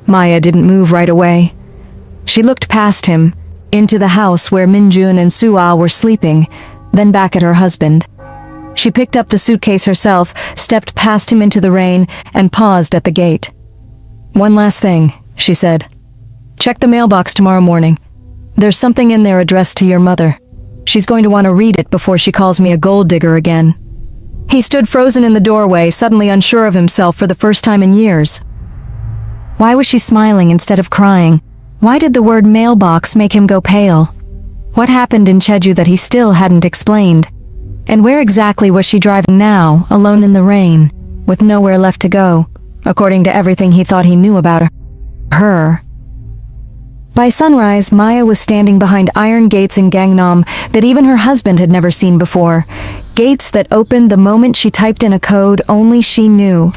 Maya didn't move right away. She looked past him, into the house where Minjun and Sua were sleeping, then back at her husband. She picked up the suitcase herself, stepped past him into the rain, and paused at the gate. "One last thing," she said. "Check the mailbox tomorrow morning. There's something in there addressed to your mother. She's going to want to read it before she calls me a gold digger again." He stood frozen in the doorway, suddenly unsure of himself for the first time in years. Why was she smiling instead of crying? Why did the word mailbox make him go pale? What happened in Jeju that he still hadn't explained? And where exactly was she driving now, alone in the rain, with nowhere left to go, according to everything he thought he knew about her? By sunrise, Maya was standing behind iron gates in Gangnam that even her husband had never seen before. Gates that opened the moment she typed in a code only she knew.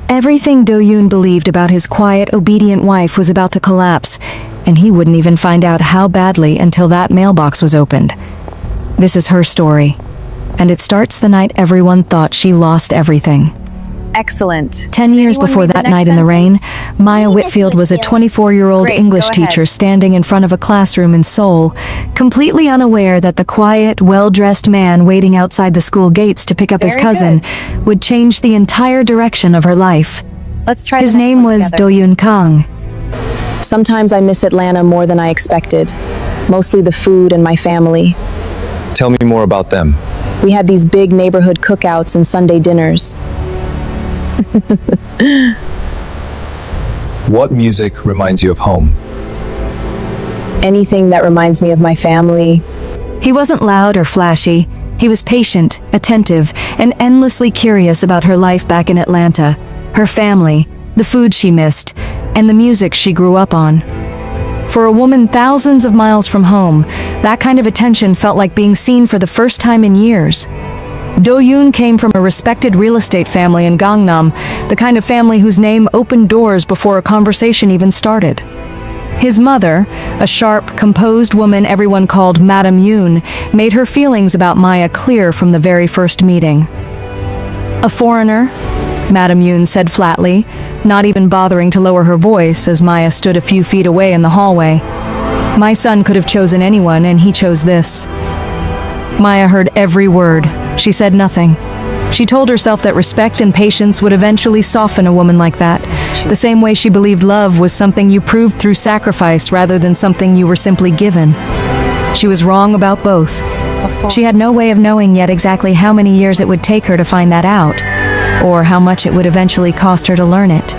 Everything Do-yoon believed about his quiet, obedient wife was about to collapse, and he wouldn't even find out how badly until that mailbox was opened. This is her story, and it starts the night everyone thought she lost everything. Excellent. 10 years before that night in the rain, Maya Whitfield was a 24-year-old Great, English go ahead. teacher standing in front of a classroom in Seoul, completely unaware that the quiet, well-dressed man waiting outside the school gates to pick up his Very cousin would change the entire direction of her life. Let's try His the next name one was together. Do-yoon Kang. Sometimes I miss Atlanta more than I expected. Mostly the food and my family. Tell me more about them. We had these big neighborhood cookouts and Sunday dinners. What music reminds you of home? Anything that reminds me of my family. He wasn't loud or flashy. He was patient, attentive, and endlessly curious about her life back in Atlanta, her family, the food she missed, and the music she grew up on. For a woman thousands of miles from home, that kind of attention felt like being seen for the first time in years. Do-yoon came from a respected real estate family in Gangnam, the kind of family whose name opened doors before a conversation even started. His mother, a sharp, composed woman everyone called Madam Yoon, made her feelings about Maya clear from the very first meeting. "A foreigner," Madam Yoon said flatly, not even bothering to lower her voice as Maya stood a few feet away in the hallway. "My son could have chosen anyone, and he chose this." Maya heard every word. She said nothing. She told herself that respect and patience would eventually soften a woman like that, the same way she believed love was something you proved through sacrifice rather than something you were simply given. She was wrong about both. She had no way of knowing yet exactly how many years it would take her to find that out, or how much it would eventually cost her to learn it.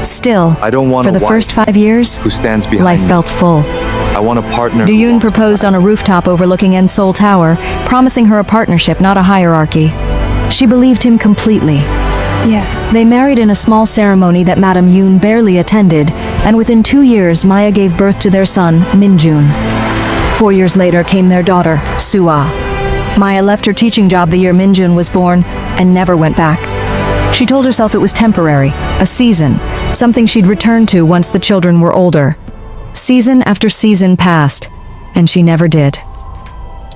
Still, I don't want for a the wife first 5 years, who stands behind life me. felt full. I want a partner. Do-yoon proposed on a rooftop overlooking Seoul Tower, promising her a partnership, not a hierarchy. She believed him completely. Yes. They married in a small ceremony that Madam Yoon barely attended, and within 2 years, Maya gave birth to their son, Minjun. 4 years later came their daughter, Sua. Maya left her teaching job the year Minjun was born and never went back. She told herself it was temporary, a season, something she'd return to once the children were older. Season after season passed, and she never did.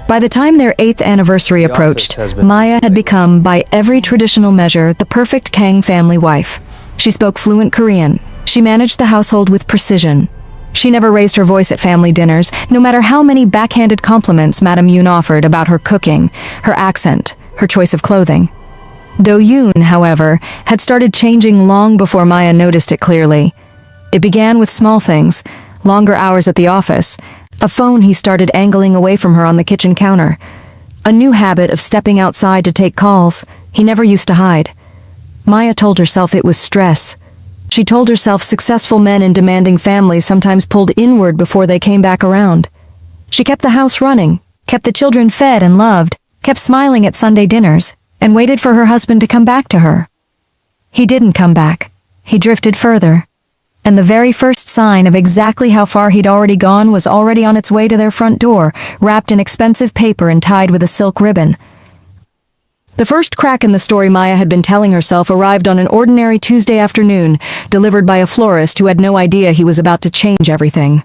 By the time their 8th anniversary approached, Maya had become, by every traditional measure, the perfect Kang family wife. She spoke fluent Korean. She managed the household with precision. She never raised her voice at family dinners, no matter how many backhanded compliments Madam Yoon offered about her cooking, her accent, her choice of clothing. Do-yoon, however, had started changing long before Maya noticed it clearly. It began with small things, longer hours at the office, a phone he started angling away from her on the kitchen counter, a new habit of stepping outside to take calls he never used to hide. Maya told herself it was stress. She told herself successful men in demanding families sometimes pulled inward before they came back around. She kept the house running, kept the children fed and loved, kept smiling at Sunday dinners, and waited for her husband to come back to her. He didn't come back. He drifted further. And the very first sign of exactly how far he'd already gone was already on its way to their front door, wrapped in expensive paper and tied with a silk ribbon. The first crack in the story Maya had been telling herself arrived on an ordinary Tuesday afternoon, delivered by a florist who had no idea he was about to change everything.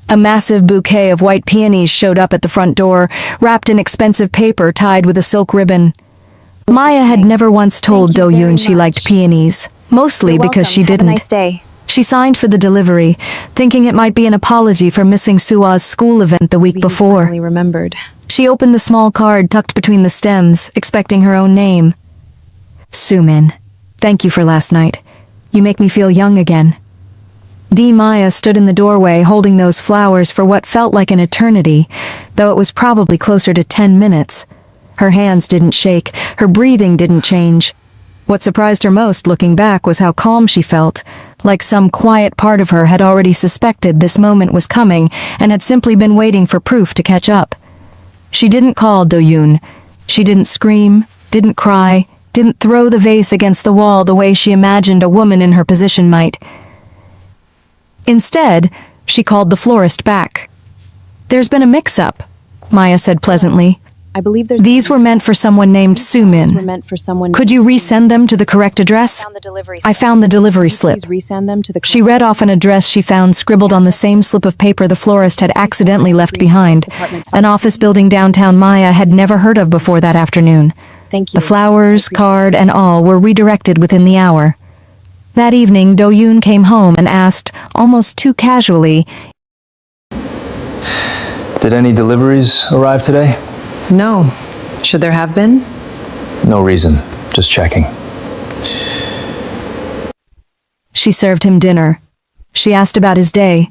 A massive bouquet of white peonies showed up at the front door, wrapped in expensive paper tied with a silk ribbon. Maya had never once told Thank you very Do-yoon she much. liked peonies, mostly You're because welcome. she Have a didn't. nice day. She signed for the delivery, thinking it might be an apology for missing Sua's school event the week Maybe he's before. finally remembered. She opened the small card tucked between the stems, expecting her own name. Sumin, thank you for last night. You make me feel young again. Maya stood in the doorway holding those flowers for what felt like an eternity, though it was probably closer to 10 minutes. Her hands didn't shake, her breathing didn't change. What surprised her most looking back was how calm she felt, like some quiet part of her had already suspected this moment was coming and had simply been waiting for proof to catch up. She didn't call Do-yoon. She didn't scream, didn't cry, didn't throw the vase against the wall the way she imagined a woman in her position might. Instead, she called the florist back. "There's been a mix-up," Maya said pleasantly. I believe there's... "These were meant for someone named were Sumin. meant for someone... Could you resend them to the correct address?" I found the delivery slip. Please resend them to the... She read off an address she found scribbled on the same slip of paper the florist had accidentally left behind, an office building downtown Maya had never heard of before that afternoon. Thank you. The flowers, card, and all were redirected within the hour. That evening, Do-yoon came home and asked, almost too casually, Did any deliveries arrive today? No. Should there have been? No reason. Just checking. She served him dinner. She asked about his day.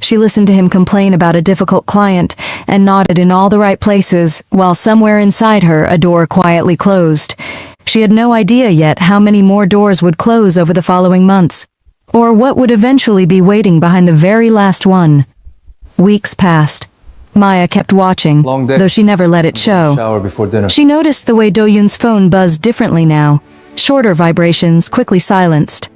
She listened to him complain about a difficult client and nodded in all the right places, while somewhere inside her a door quietly closed. She had no idea yet how many more doors would close over the following months, or what would eventually be waiting behind the very last one. Weeks passed. Maya kept watching, Long day. though she never let it show. Shower before dinner. She noticed the way Do-yoon's phone buzzed differently now, shorter vibrations quickly silenced.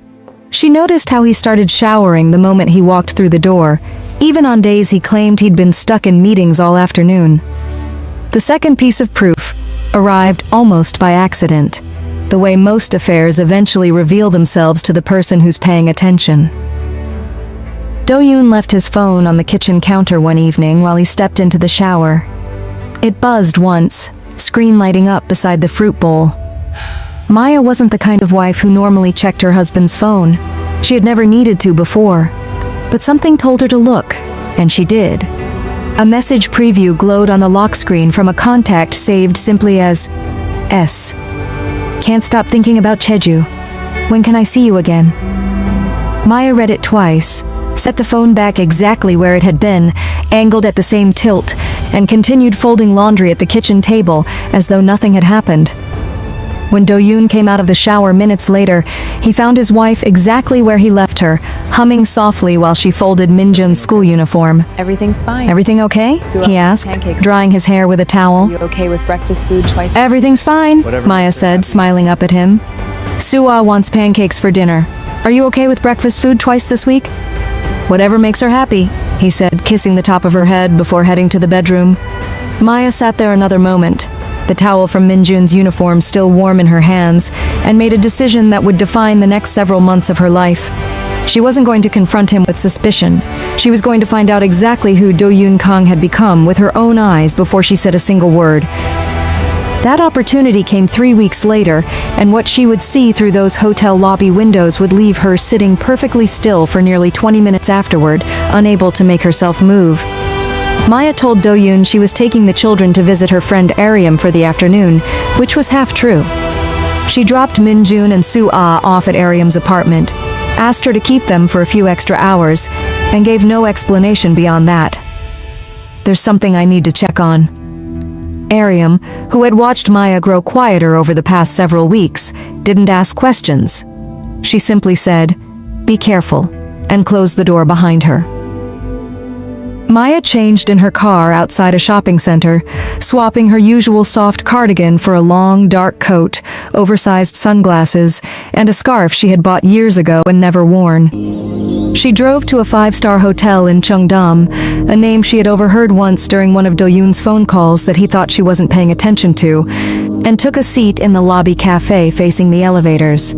She noticed how he started showering the moment he walked through the door, even on days he claimed he'd been stuck in meetings all afternoon. The second piece of proof arrived almost by accident, the way most affairs eventually reveal themselves to the person who's paying attention. Do-yoon left his phone on the kitchen counter one evening while he stepped into the shower. It buzzed once, screen lighting up beside the fruit bowl. Maya wasn't the kind of wife who normally checked her husband's phone. She had never needed to before. But something told her to look, and she did. A message preview glowed on the lock screen from a contact saved simply as S. "Can't stop thinking about Cheju. When can I see you again?" Maya read it twice, set the phone back exactly where it had been, angled at the same tilt, and continued folding laundry at the kitchen table as though nothing had happened. When Do-yoon came out of the shower minutes later, he found his wife exactly where he left her, humming softly while she folded Minjun's school uniform. Everything's fine. "Everything okay?" he asked, pancakes. drying his hair with a towel. You okay with breakfast food twice? "Everything's fine," Whatever Maya makes her said, happy. smiling up at him. "Sua wants pancakes for dinner. Are you okay with breakfast food twice this week?" "Whatever makes her happy," he said, kissing the top of her head before heading to the bedroom. Maya sat there another moment, the towel from Minjun's uniform still warm in her hands, and made a decision that would define the next several months of her life. She wasn't going to confront him with suspicion. She was going to find out exactly who Do-yoon Kang had become with her own eyes before she said a single word. That opportunity came 3 weeks later, and what she would see through those hotel lobby windows would leave her sitting perfectly still for nearly 20 minutes afterward, unable to make herself move. Maya told Do-yoon she was taking the children to visit her friend Aryam for the afternoon, which was half true. She dropped Minjun and Soo-ah off at Aryam's apartment, asked her to keep them for a few extra hours, and gave no explanation beyond that. "There's something I need to check on." Aryam, who had watched Maya grow quieter over the past several weeks, didn't ask questions. She simply said, "Be careful," and closed the door behind her. Maya changed in her car outside a shopping center, swapping her usual soft cardigan for a long, dark coat, oversized sunglasses, and a scarf she had bought years ago and never worn. She drove to a 5-star hotel in Cheongdam, a name she had overheard once during one of Do-yoon's phone calls that he thought she wasn't paying attention to, and took a seat in the lobby cafe facing the elevators.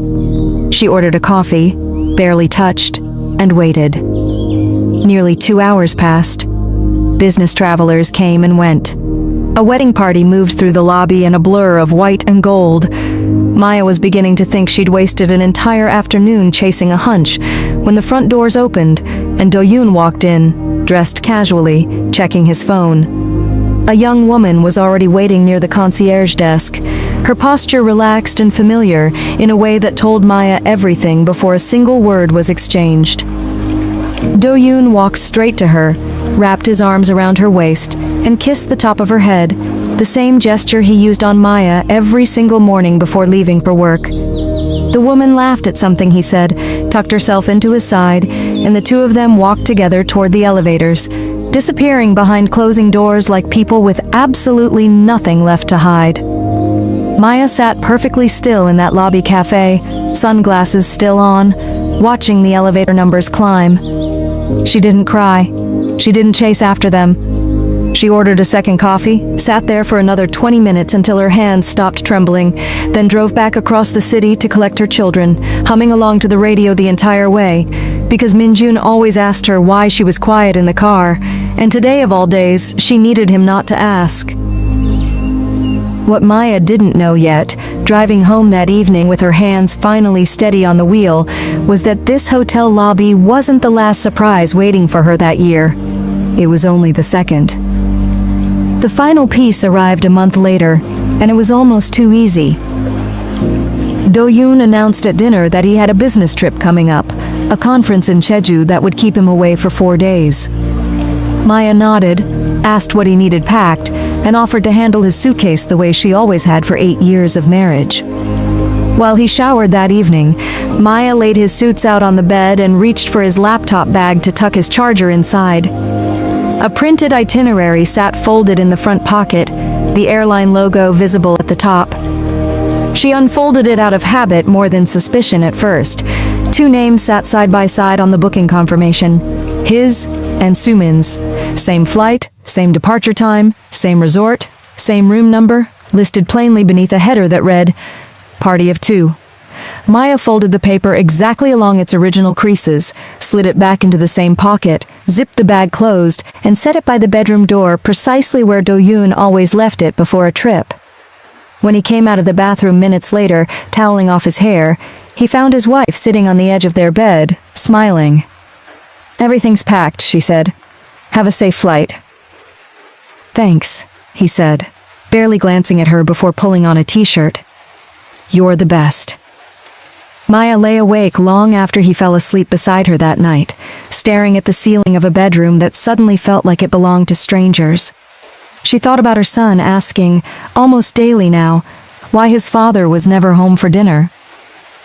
She ordered a coffee, barely touched, and waited. Nearly 2 hours passed. Business travelers came and went. A wedding party moved through the lobby in a blur of white and gold. Maya was beginning to think she'd wasted an entire afternoon chasing a hunch, when the front doors opened and Do-yoon walked in, dressed casually, checking his phone. A young woman was already waiting near the concierge desk, her posture relaxed and familiar in a way that told Maya everything before a single word was exchanged. Do-yoon walked straight to her, wrapped his arms around her waist, and kissed the top of her head, the same gesture he used on Maya every single morning before leaving for work. The woman laughed at something he said, tucked herself into his side, and the two of them walked together toward the elevators, disappearing behind closing doors like people with absolutely nothing left to hide. Maya sat perfectly still in that lobby cafe, sunglasses still on, watching the elevator numbers climb. She didn't cry. She didn't chase after them. She ordered a second coffee, sat there for another 20 minutes until her hands stopped trembling, then drove back across the city to collect her children, humming along to the radio the entire way, because Min-jun always asked her why she was quiet in the car, and today of all days, she needed him not to ask. What Maya didn't know yet, driving home that evening with her hands finally steady on the wheel, was that this hotel lobby wasn't the last surprise waiting for her that year. It was only the second. The final piece arrived a month later, and it was almost too easy. Do-yoon announced at dinner that he had a business trip coming up, a conference in Jeju that would keep him away for 4 days. Maya nodded, asked what he needed packed, and offered to handle his suitcase the way she always had for 8 years of marriage. While he showered that evening, Maya laid his suits out on the bed and reached for his laptop bag to tuck his charger inside. A printed itinerary sat folded in the front pocket, the airline logo visible at the top. She unfolded it out of habit more than suspicion at first. 2 names sat side by side on the booking confirmation, his and Sumin's. Same flight, same departure time, same resort, same room number, listed plainly beneath a header that read, "Party of 2." Maya folded the paper exactly along its original creases, slid it back into the same pocket, zipped the bag closed, and set it by the bedroom door precisely where Do-yoon always left it before a trip. When he came out of the bathroom minutes later, toweling off his hair, he found his wife sitting on the edge of their bed, smiling. "Everything's packed," she said. "Have a safe flight." "Thanks," he said, barely glancing at her before pulling on a t-shirt. "You're the best." Maya lay awake long after he fell asleep beside her that night, staring at the ceiling of a bedroom that suddenly felt like it belonged to strangers. She thought about her son asking, almost daily now, why his father was never home for dinner.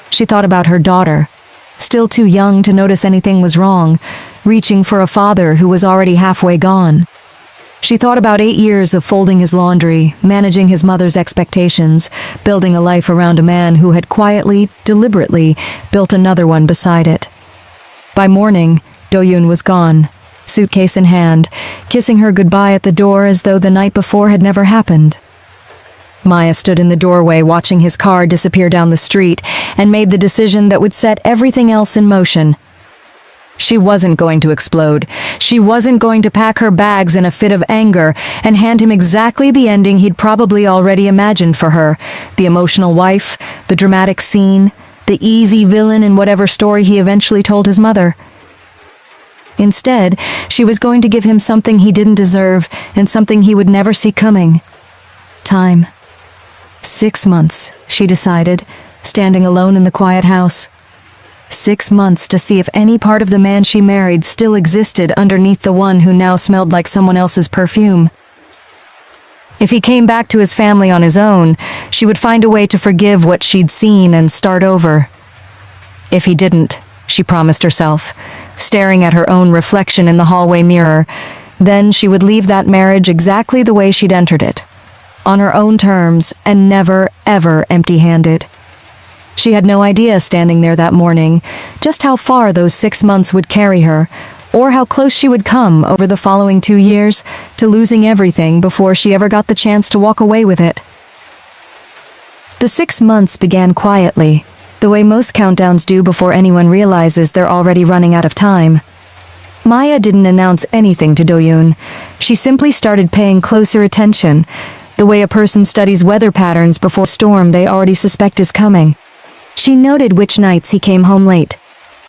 She thought about her daughter, still too young to notice anything was wrong, reaching for a father who was already halfway gone. She thought about 8 years of folding his laundry, managing his mother's expectations, building a life around a man who had quietly, deliberately, built another one beside it. By morning, Do-yoon was gone, suitcase in hand, kissing her goodbye at the door as though the night before had never happened. Maya stood in the doorway watching his car disappear down the street and made the decision that would set everything else in motion. She wasn't going to explode. She wasn't going to pack her bags in a fit of anger and hand him exactly the ending he'd probably already imagined for her, the emotional wife, the dramatic scene, the easy villain in whatever story he eventually told his mother. Instead, she was going to give him something he didn't deserve and something he would never see coming. Time. 6 months, she decided, standing alone in the quiet house. 6 months to see if any part of the man she married still existed underneath the one who now smelled like someone else's perfume. If he came back to his family on his own, she would find a way to forgive what she'd seen and start over. If he didn't, she promised herself, staring at her own reflection in the hallway mirror, then she would leave that marriage exactly the way she'd entered it, on her own terms and never, ever empty-handed. She had no idea standing there that morning just how far those 6 months would carry her, or how close she would come over the following 2 years to losing everything before she ever got the chance to walk away with it. The 6 months began quietly, the way most countdowns do before anyone realizes they're already running out of time. Maya didn't announce anything to Do-yoon. She simply started paying closer attention, the way a person studies weather patterns before a storm they already suspect is coming. She noted which nights he came home late.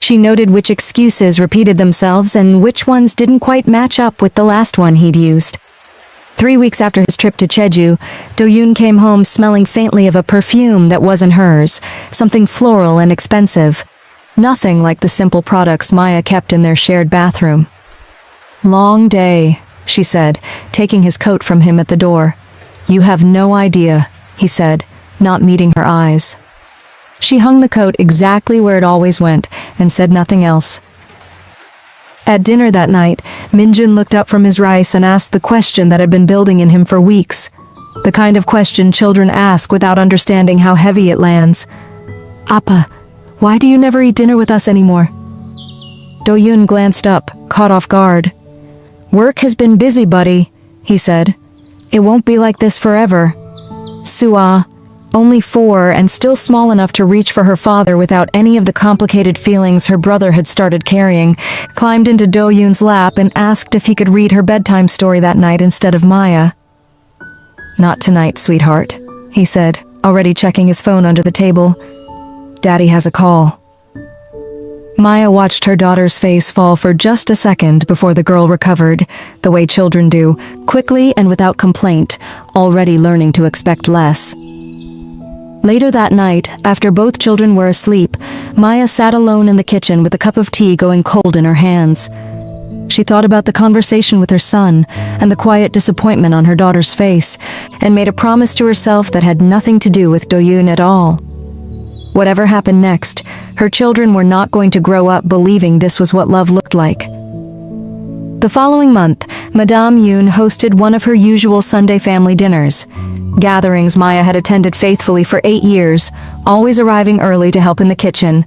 She noted which excuses repeated themselves and which ones didn't quite match up with the last one he'd used. 3 weeks after his trip to Jeju, Do-yoon came home smelling faintly of a perfume that wasn't hers, something floral and expensive. Nothing like the simple products Maya kept in their shared bathroom. "Long day," she said, taking his coat from him at the door. "You have no idea," he said, not meeting her eyes. She hung the coat exactly where it always went and said nothing else. At dinner that night, Minjun looked up from his rice and asked the question that had been building in him for weeks. The kind of question children ask without understanding how heavy it lands. "Appa, why do you never eat dinner with us anymore?" Do-yoon glanced up, caught off guard. "Work has been busy, buddy," he said. "It won't be like this forever." Sua, only 4 and still small enough to reach for her father without any of the complicated feelings her brother had started carrying, climbed into Do-yoon's lap and asked if he could read her bedtime story that night instead of Maya. "Not tonight, sweetheart," he said, already checking his phone under the table. "Daddy has a call." Maya watched her daughter's face fall for just a second before the girl recovered, the way children do, quickly and without complaint, already learning to expect less. Later that night, after both children were asleep, Maya sat alone in the kitchen with a cup of tea going cold in her hands. She thought about the conversation with her son and the quiet disappointment on her daughter's face, and made a promise to herself that had nothing to do with Do-yoon at all. Whatever happened next, her children were not going to grow up believing this was what love looked like. The following month, Madame Yoon hosted one of her usual Sunday family dinners. Gatherings Maya had attended faithfully for 8 years, always arriving early to help in the kitchen,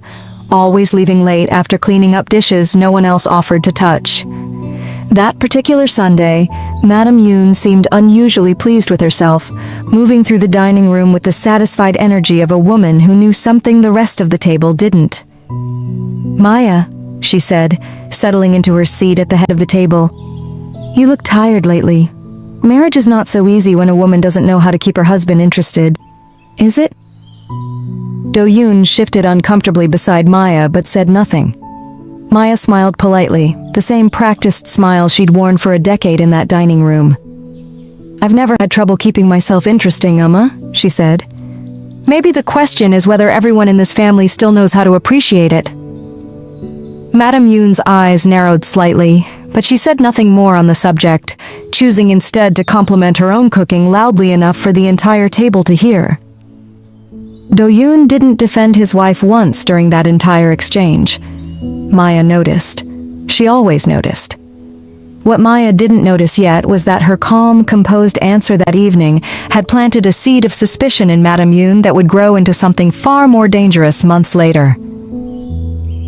always leaving late after cleaning up dishes no one else offered to touch. That particular Sunday, Madame Yoon seemed unusually pleased with herself, moving through the dining room with the satisfied energy of a woman who knew something the rest of the table didn't. "Maya," she said, settling into her seat at the head of the table. "You look tired lately. Marriage is not so easy when a woman doesn't know how to keep her husband interested. Is it?" Do-yoon shifted uncomfortably beside Maya but said nothing. Maya smiled politely, the same practiced smile she'd worn for a decade in that dining room. "I've never had trouble keeping myself interesting, she said. "Maybe the question is whether everyone in this family still knows how to appreciate it." Madame Yoon's eyes narrowed slightly, but she said nothing more on the subject, choosing instead to compliment her own cooking loudly enough for the entire table to hear. Do-yoon didn't defend his wife once during that entire exchange. Maya noticed. She always noticed. What Maya didn't notice yet was that her calm, composed answer that evening had planted a seed of suspicion in Madame Yoon that would grow into something far more dangerous months later.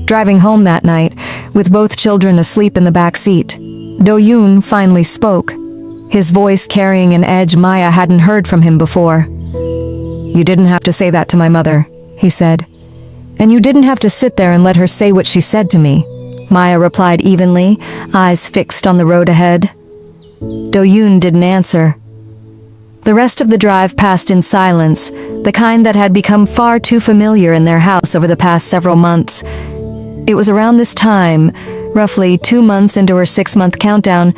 Driving home that night, with both children asleep in the back seat, Do-yoon finally spoke, his voice carrying an edge Maya hadn't heard from him before. "You didn't have to say that to my mother," he said. "And you didn't have to sit there and let her say what she said to me," Maya replied evenly, eyes fixed on the road ahead. Do-yoon didn't answer. The rest of the drive passed in silence, the kind that had become far too familiar in their house over the past several months. It was around this time, roughly 2 months into her 6-month countdown,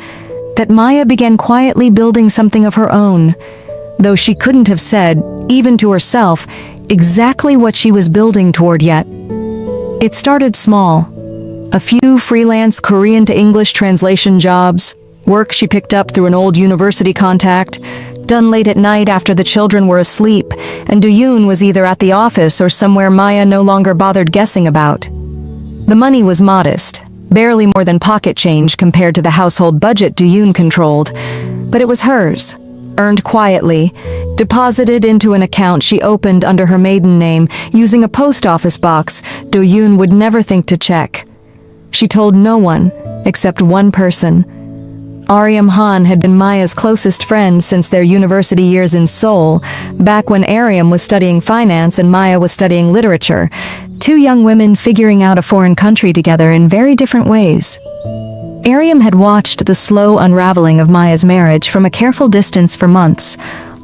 that Maya began quietly building something of her own, though she couldn't have said, even to herself, exactly what she was building toward yet. It started small. A few freelance Korean to English translation jobs, work she picked up through an old university contact, done late at night after the children were asleep, and Do-yoon was either at the office or somewhere Maya no longer bothered guessing about. The money was modest, barely more than pocket change compared to the household budget Do-yoon controlled, but it was hers, earned quietly, deposited into an account she opened under her maiden name using a post office box Do-yoon would never think to check. She told no one, except one person. Aryam Han had been Maya's closest friend since their university years in Seoul, back when Aryam was studying finance and Maya was studying literature, 2 young women figuring out a foreign country together in very different ways. Aryam had watched the slow unraveling of Maya's marriage from a careful distance for months,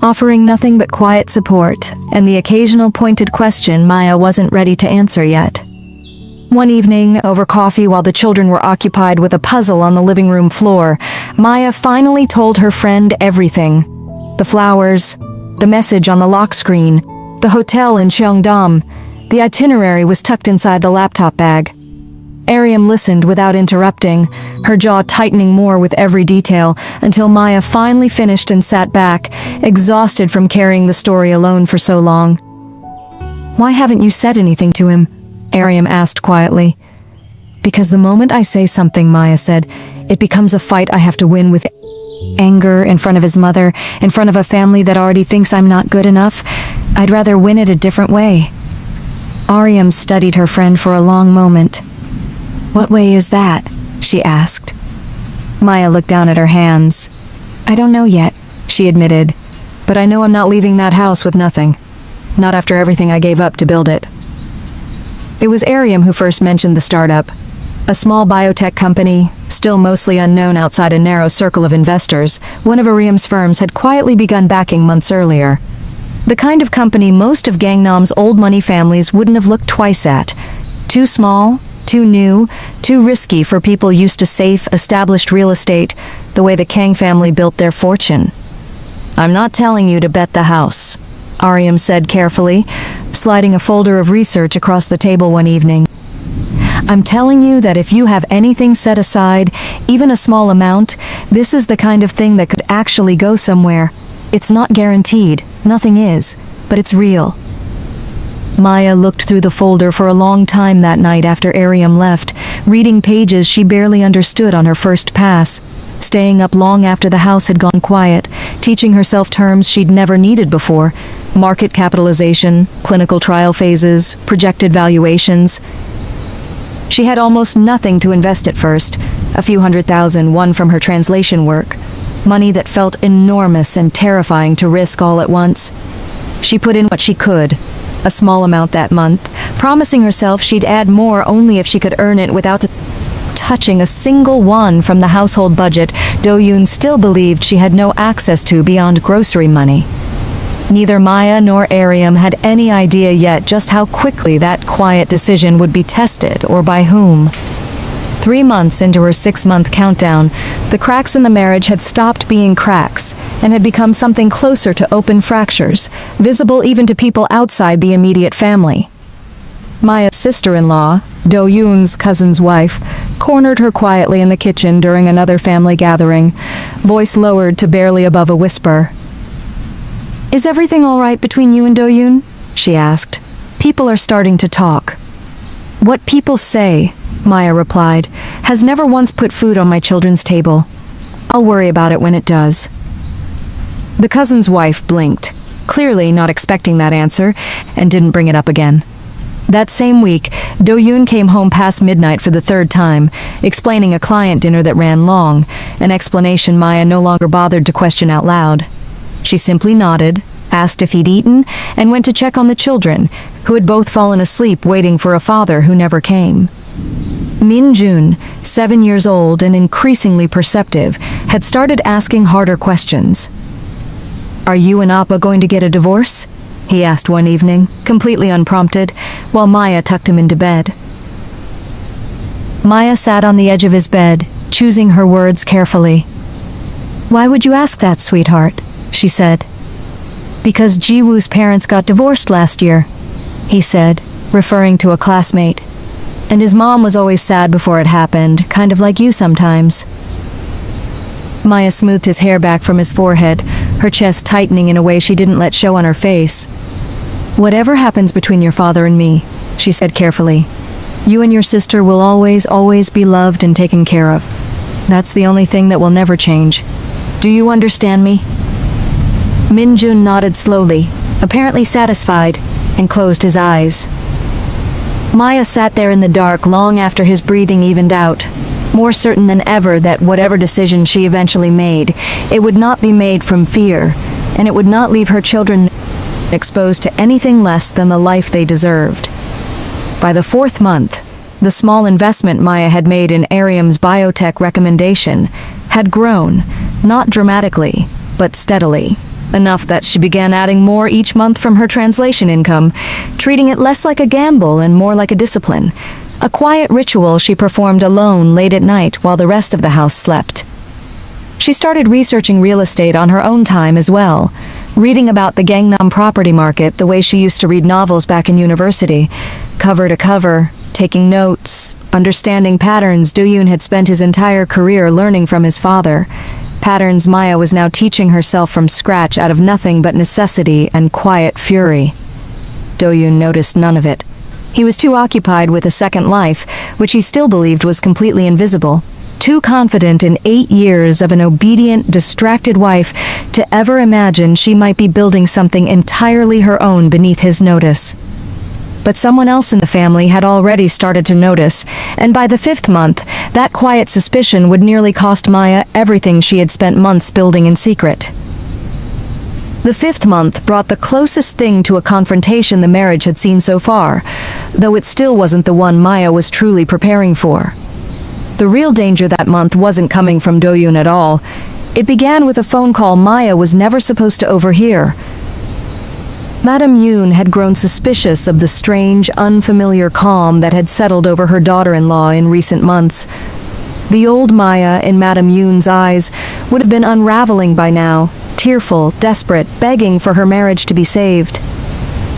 offering nothing but quiet support and the occasional pointed question Maya wasn't ready to answer yet. One evening, over coffee while the children were occupied with a puzzle on the living room floor, Maya finally told her friend everything. The flowers, the message on the lock screen, the hotel in Cheongdam. The itinerary was tucked inside the laptop bag. Ariam listened without interrupting, her jaw tightening more with every detail, until Maya finally finished and sat back, exhausted from carrying the story alone for so long. "Why haven't you said anything to him?" Ariam asked quietly. "Because the moment I say something," Maya said, "it becomes a fight I have to win with anger in front of his mother, in front of a family that already thinks I'm not good enough. I'd rather win it a different way." Ariam studied her friend for a long moment. "What way is that?" she asked. Maya looked down at her hands. "I don't know yet," she admitted, "but I know I'm not leaving that house with nothing. Not after everything I gave up to build it." It was Ariam who first mentioned the startup. A small biotech company, still mostly unknown outside a narrow circle of investors, one of Ariam's firms had quietly begun backing months earlier. The kind of company most of Gangnam's old money families wouldn't have looked twice at. Too small, too new, too risky for people used to safe, established real estate, the way the Kang family built their fortune. "I'm not telling you to bet the house," Ariam said carefully, sliding a folder of research across the table one evening. "I'm telling you that if you have anything set aside, even a small amount, this is the kind of thing that could actually go somewhere. It's not guaranteed, nothing is, but it's real." Maya looked through the folder for a long time that night after Ariam left, reading pages she barely understood on her first pass, staying up long after the house had gone quiet, teaching herself terms she'd never needed before: market capitalization, clinical trial phases, projected valuations. She had almost nothing to invest at first, a few $100,000 won from her translation work, money that felt enormous and terrifying to risk all at once. She put in what she could, a small amount that month, promising herself she'd add more only if she could earn it without touching a single won from the household budget Do-yoon still believed she had no access to beyond grocery money. Neither Maya nor Ariam had any idea yet just how quickly that quiet decision would be tested, or by whom. 3 months into her 6-month countdown, the cracks in the marriage had stopped being cracks and had become something closer to open fractures, visible even to people outside the immediate family. Maya's sister-in-law, Do-yoon's cousin's wife, cornered her quietly in the kitchen during another family gathering, voice lowered to barely above a whisper. "Is everything all right between you and Do-yoon?" she asked. "People are starting to talk." "What people say," Maya replied, "has never once put food on my children's table. I'll worry about it when it does." The cousin's wife blinked, clearly not expecting that answer, and didn't bring it up again. That same week, Do-yoon came home past midnight for the 3rd time, explaining a client dinner that ran long, an explanation Maya no longer bothered to question out loud. She simply nodded, asked if he'd eaten, and went to check on the children, who had both fallen asleep waiting for a father who never came. Min-jun, 7 years old and increasingly perceptive, had started asking harder questions. "Are you and Appa going to get a divorce?" he asked one evening, completely unprompted, while Maya tucked him into bed. Maya sat on the edge of his bed, choosing her words carefully. "Why would you ask that, sweetheart?" she said. "Because Jiwoo's parents got divorced last year," he said, referring to a classmate. "And his mom was always sad before it happened, kind of like you sometimes." Maya smoothed his hair back from his forehead, her chest tightening in a way she didn't let show on her face. "Whatever happens between your father and me," she said carefully, "you and your sister will always, always be loved and taken care of. That's the only thing that will never change. Do you understand me?" Min-jun nodded slowly, apparently satisfied, and closed his eyes. Maya sat there in the dark long after his breathing evened out, more certain than ever that whatever decision she eventually made, it would not be made from fear, and it would not leave her children exposed to anything less than the life they deserved. By the 4th month, the small investment Maya had made in Ariam's biotech recommendation had grown, not dramatically, but steadily, enough that she began adding more each month from her translation income, treating it less like a gamble and more like a discipline, a quiet ritual she performed alone late at night while the rest of the house slept. She started researching real estate on her own time as well, reading about the Gangnam property market the way she used to read novels back in university, cover to cover, taking notes, understanding patterns Do-yoon had spent his entire career learning from his father. Patterns Maya was now teaching herself from scratch out of nothing but necessity and quiet fury. Do-yoon noticed none of it. He was too occupied with a second life, which he still believed was completely invisible. Too confident in 8 years of an obedient, distracted wife to ever imagine she might be building something entirely her own beneath his notice. But someone else in the family had already started to notice, and by the 5th month, that quiet suspicion would nearly cost Maya everything she had spent months building in secret. The 5th month brought the closest thing to a confrontation the marriage had seen so far, though it still wasn't the one Maya was truly preparing for. The real danger that month wasn't coming from Do-yoon at all. It began with a phone call Maya was never supposed to overhear. Madam Yoon had grown suspicious of the strange, unfamiliar calm that had settled over her daughter-in-law in recent months. The old Maya in Madam Yoon's eyes would have been unraveling by now, tearful, desperate, begging for her marriage to be saved.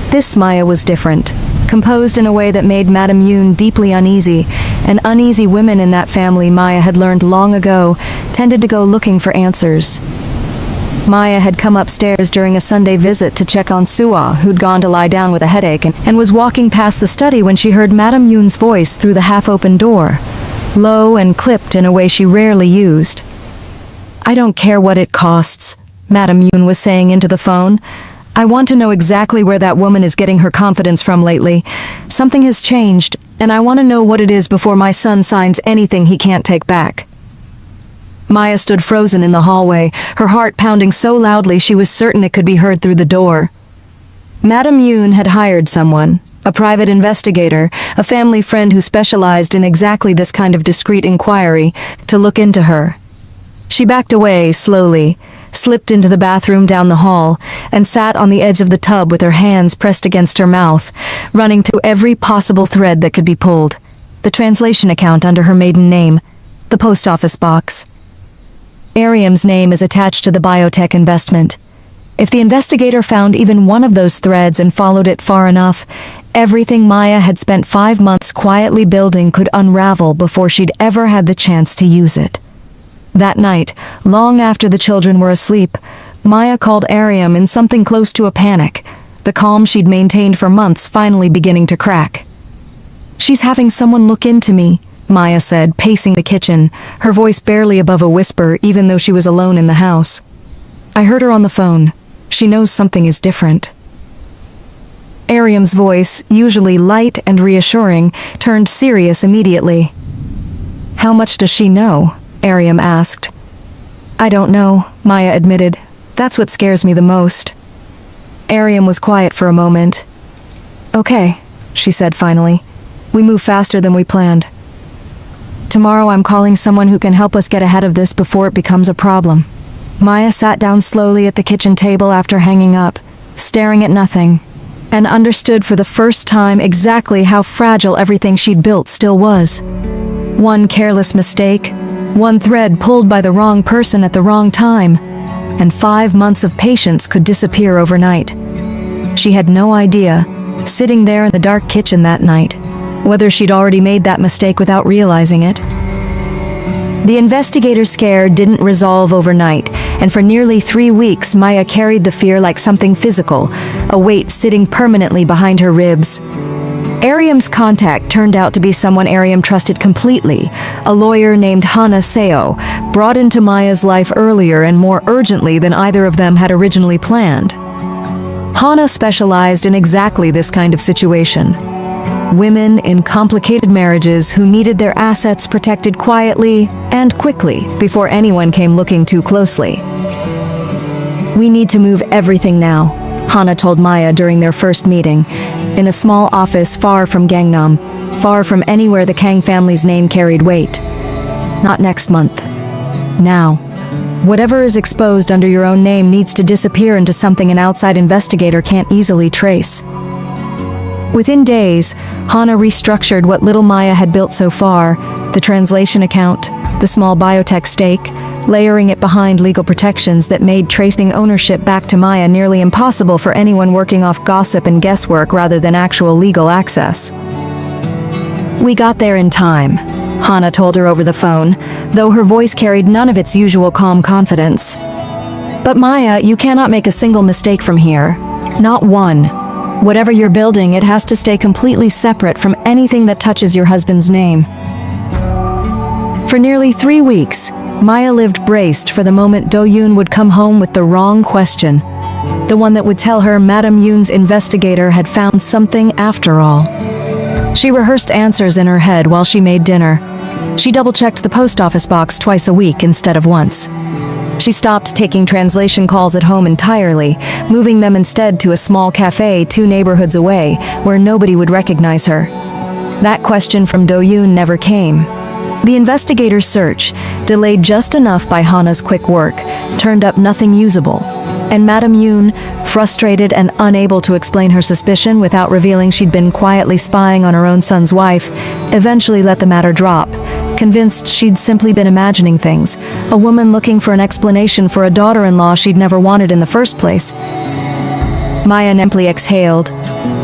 This Maya was different, composed in a way that made Madam Yoon deeply uneasy, and uneasy women in that family Maya had learned long ago tended to go looking for answers. Maya had come upstairs during a Sunday visit to check on Sua, who'd gone to lie down with a headache, and was walking past the study when she heard Madam Yoon's voice through the half-open door, low and clipped in a way she rarely used. "I don't care what it costs," Madam Yoon was saying into the phone. "I want to know exactly where that woman is getting her confidence from lately. Something has changed, and I want to know what it is before my son signs anything he can't take back." Maya stood frozen in the hallway, her heart pounding so loudly she was certain it could be heard through the door. Madam Yoon had hired someone, a private investigator, a family friend who specialized in exactly this kind of discreet inquiry, to look into her. She backed away slowly, slipped into the bathroom down the hall, and sat on the edge of the tub with her hands pressed against her mouth, running through every possible thread that could be pulled. The translation account under her maiden name, the post office box. Ariam's name is attached to the biotech investment. If the investigator found even one of those threads and followed it far enough, everything Maya had spent 5 months quietly building could unravel before she'd ever had the chance to use it. That night, long after the children were asleep, Maya called Ariam in something close to a panic, the calm she'd maintained for months finally beginning to crack. "She's having someone look into me," Maya said, pacing the kitchen, her voice barely above a whisper even though she was alone in the house. "I heard her on the phone. She knows something is different." Ariam's voice, usually light and reassuring, turned serious immediately. "How much does she know?" Ariam asked. "I don't know," Maya admitted. "That's what scares me the most." Ariam was quiet for a moment. "Okay," she said finally. "We move faster than we planned. Tomorrow I'm calling someone who can help us get ahead of this before it becomes a problem." Maya sat down slowly at the kitchen table after hanging up, staring at nothing, and understood for the first time exactly how fragile everything she'd built still was. One careless mistake, one thread pulled by the wrong person at the wrong time, and 5 months of patience could disappear overnight. She had no idea, sitting there in the dark kitchen that night, whether she'd already made that mistake without realizing it. The investigator scare didn't resolve overnight, and for nearly 3 weeks Maya carried the fear like something physical, a weight sitting permanently behind her ribs. Ariam's contact turned out to be someone Ariam trusted completely, a lawyer named Hana Seo, brought into Maya's life earlier and more urgently than either of them had originally planned. Hana specialized in exactly this kind of situation. Women in complicated marriages who needed their assets protected quietly and quickly before anyone came looking too closely. "We need to move everything now," Hana told Maya during their first meeting, in a small office far from Gangnam, far from anywhere the Kang family's name carried weight. "Not next month. Now. Whatever is exposed under your own name needs to disappear into something an outside investigator can't easily trace." Within days, Hana restructured what little Maya had built so far, the translation account, the small biotech stake, layering it behind legal protections that made tracing ownership back to Maya nearly impossible for anyone working off gossip and guesswork rather than actual legal access. "We got there in time," Hana told her over the phone, though her voice carried none of its usual calm confidence. "But Maya, you cannot make a single mistake from here. Not one. Whatever you're building, it has to stay completely separate from anything that touches your husband's name." For nearly 3 weeks, Maya lived braced for the moment Do-yoon would come home with the wrong question. The one that would tell her Madame Yoon's investigator had found something after all. She rehearsed answers in her head while she made dinner. She double-checked the post office box twice a week instead of once. She stopped taking translation calls at home entirely, moving them instead to a small cafe 2 neighborhoods away, where nobody would recognize her. That question from Do-yoon never came. The investigator's search, delayed just enough by Hana's quick work, turned up nothing usable. And Madame Yoon, frustrated and unable to explain her suspicion without revealing she'd been quietly spying on her own son's wife, eventually let the matter drop, convinced she'd simply been imagining things, a woman looking for an explanation for a daughter-in-law she'd never wanted in the first place. Maya simply exhaled,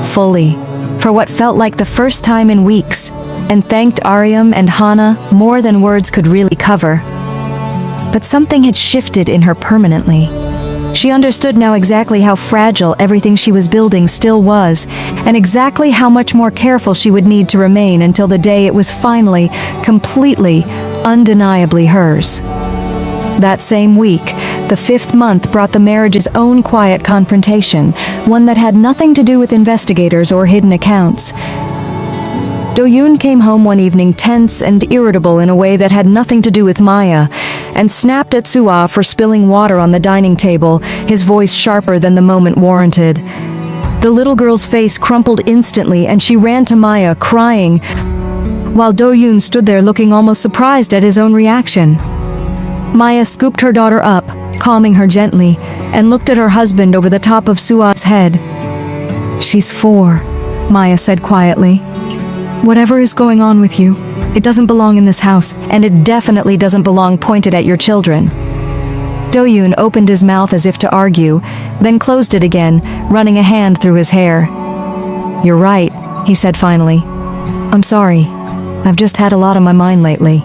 fully, for what felt like the first time in weeks, and thanked Aryam and Hana more than words could really cover. But something had shifted in her permanently. She understood now exactly how fragile everything she was building still was, and exactly how much more careful she would need to remain until the day it was finally, completely, undeniably hers. That same week, the 5th month brought the marriage's own quiet confrontation, one that had nothing to do with investigators or hidden accounts. Do-yoon came home one evening tense and irritable in a way that had nothing to do with Maya, and snapped at Sua for spilling water on the dining table, his voice sharper than the moment warranted. The little girl's face crumpled instantly and she ran to Maya, crying, while Do-yoon stood there looking almost surprised at his own reaction. Maya scooped her daughter up, calming her gently, and looked at her husband over the top of Sua's head. "She's 4, Maya said quietly. "Whatever is going on with you, it doesn't belong in this house, and it definitely doesn't belong pointed at your children." Do-yoon opened his mouth as if to argue, then closed it again, running a hand through his hair. "You're right," he said finally. "I'm sorry. I've just had a lot on my mind lately."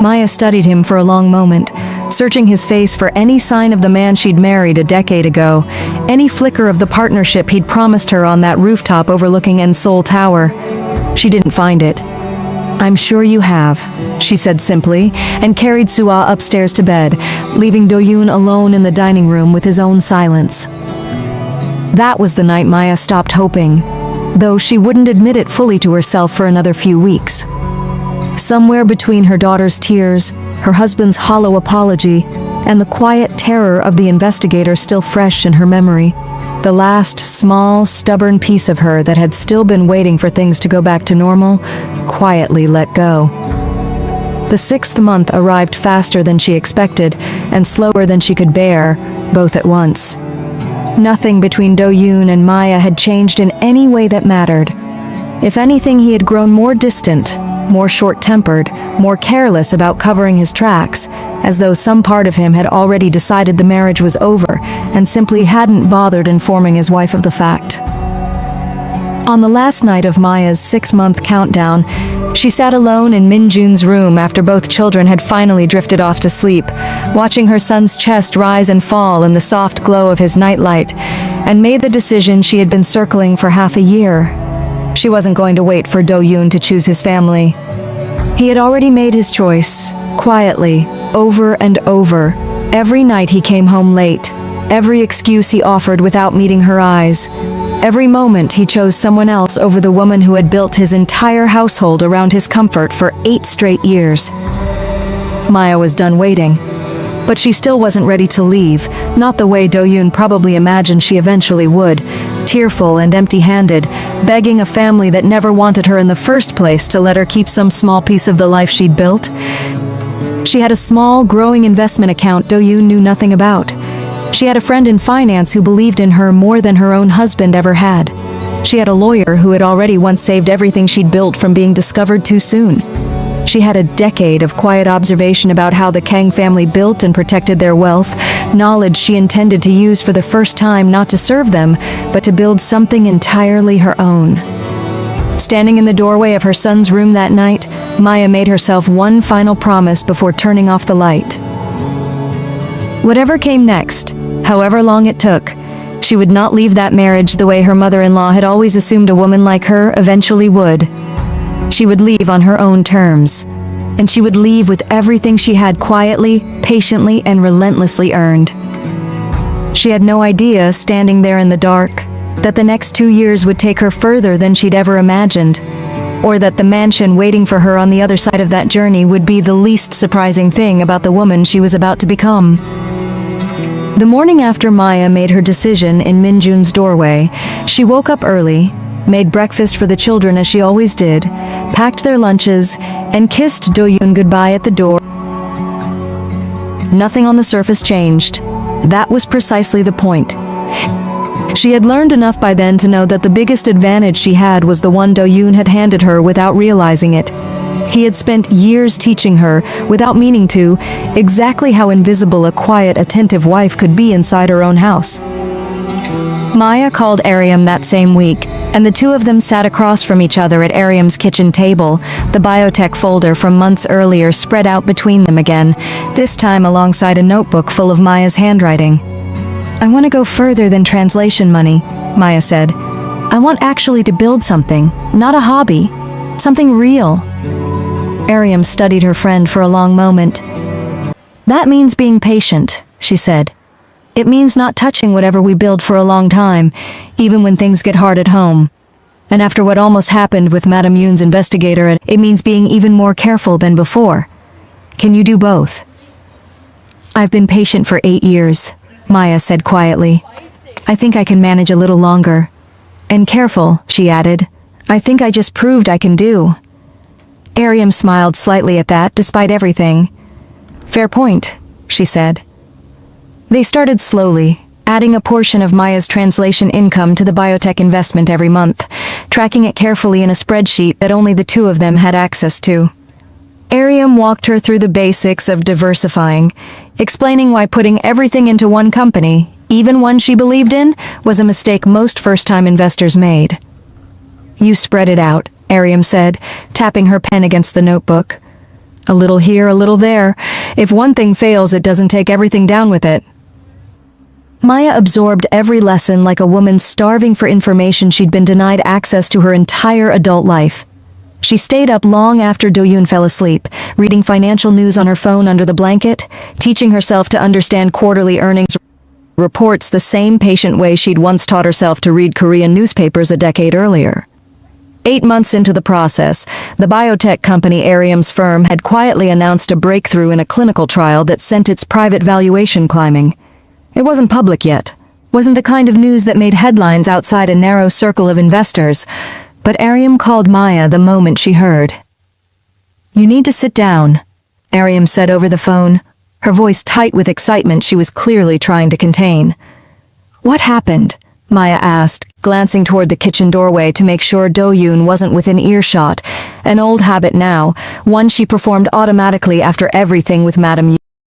Maya studied him for a long moment, searching his face for any sign of the man she'd married a decade ago, any flicker of the partnership he'd promised her on that rooftop overlooking Seoul Tower. She didn't find it. "I'm sure you have," she said simply, and carried Sua upstairs to bed, leaving Do-yoon alone in the dining room with his own silence. That was the night Maya stopped hoping, though she wouldn't admit it fully to herself for another few weeks. Somewhere between her daughter's tears, her husband's hollow apology, and the quiet terror of the investigator still fresh in her memory, the last small, stubborn piece of her that had still been waiting for things to go back to normal, quietly let go. The 6th month arrived faster than she expected, and slower than she could bear, both at once. Nothing between Do-yoon and Maya had changed in any way that mattered. If anything, he had grown more distant, more short-tempered, more careless about covering his tracks, as though some part of him had already decided the marriage was over and simply hadn't bothered informing his wife of the fact. On the last night of Maya's 6-month countdown, she sat alone in Min-jun's room after both children had finally drifted off to sleep, watching her son's chest rise and fall in the soft glow of his nightlight, and made the decision she had been circling for half a year. She wasn't going to wait for Do-yoon to choose his family. He had already made his choice, quietly, over and over. Every night he came home late, every excuse he offered without meeting her eyes. Every moment he chose someone else over the woman who had built his entire household around his comfort for 8 straight years. Maya was done waiting, but she still wasn't ready to leave, not the way Do-yoon probably imagined she eventually would, tearful and empty-handed, begging a family that never wanted her in the first place to let her keep some small piece of the life she'd built. She had a small, growing investment account Do-yoon knew nothing about. She had a friend in finance who believed in her more than her own husband ever had. She had a lawyer who had already once saved everything she'd built from being discovered too soon. She had a decade of quiet observation about how the Kang family built and protected their wealth, knowledge she intended to use for the first time not to serve them, but to build something entirely her own. Standing in the doorway of her son's room that night, Maya made herself one final promise before turning off the light. Whatever came next, however long it took, she would not leave that marriage the way her mother-in-law had always assumed a woman like her eventually would. She would leave on her own terms, and she would leave with everything she had quietly, patiently, and relentlessly earned. She had no idea, standing there in the dark, that the next 2 years would take her further than she'd ever imagined, or that the mansion waiting for her on the other side of that journey would be the least surprising thing about the woman she was about to become. The morning after Maya made her decision in Minjun's doorway, she woke up early, made breakfast for the children as she always did, packed their lunches, and kissed Do-yoon goodbye at the door. Nothing on the surface changed. That was precisely the point. She had learned enough by then to know that the biggest advantage she had was the one Do-yoon had handed her without realizing it. He had spent years teaching her, without meaning to, exactly how invisible a quiet, attentive wife could be inside her own house. Maya called Aryam that same week, and the two of them sat across from each other at Aryam's kitchen table, the biotech folder from months earlier spread out between them again, this time alongside a notebook full of Maya's handwriting. "I want to go further than translation money," Maya said. "I want actually to build something, not a hobby, something real." Aryam studied her friend for a long moment. "That means being patient," she said. "It means not touching whatever we build for a long time, even when things get hard at home. And after what almost happened with Madame Yoon's investigator, it means being even more careful than before. Can you do both?" "I've been patient for 8 years," Maya said quietly. "I think I can manage a little longer. And careful," she added. "I think I just proved I can do." Aryam smiled slightly at that, despite everything. "Fair point," she said. They started slowly, adding a portion of Maya's translation income to the biotech investment every month, tracking it carefully in a spreadsheet that only the two of them had access to. Aryam walked her through the basics of diversifying, explaining why putting everything into one company, even one she believed in, was a mistake most first-time investors made. "You spread it out," Aryam said, tapping her pen against the notebook. "A little here, a little there. If one thing fails, it doesn't take everything down with it." Maya absorbed every lesson like a woman starving for information she'd been denied access to her entire adult life. She stayed up long after Do-yoon fell asleep, reading financial news on her phone under the blanket, teaching herself to understand quarterly earnings reports the same patient way she'd once taught herself to read Korean newspapers a decade earlier. 8 months into the process, the biotech company Aryam's firm had quietly announced a breakthrough in a clinical trial that sent its private valuation climbing. It wasn't public yet, wasn't the kind of news that made headlines outside a narrow circle of investors, but Aryam called Maya the moment she heard. "You need to sit down," Aryam said over the phone, her voice tight with excitement she was clearly trying to contain. "What happened?" Maya asked, glancing toward the kitchen doorway to make sure Do-yoon wasn't within earshot, an old habit now, one she performed automatically after everything with Madame Yoon.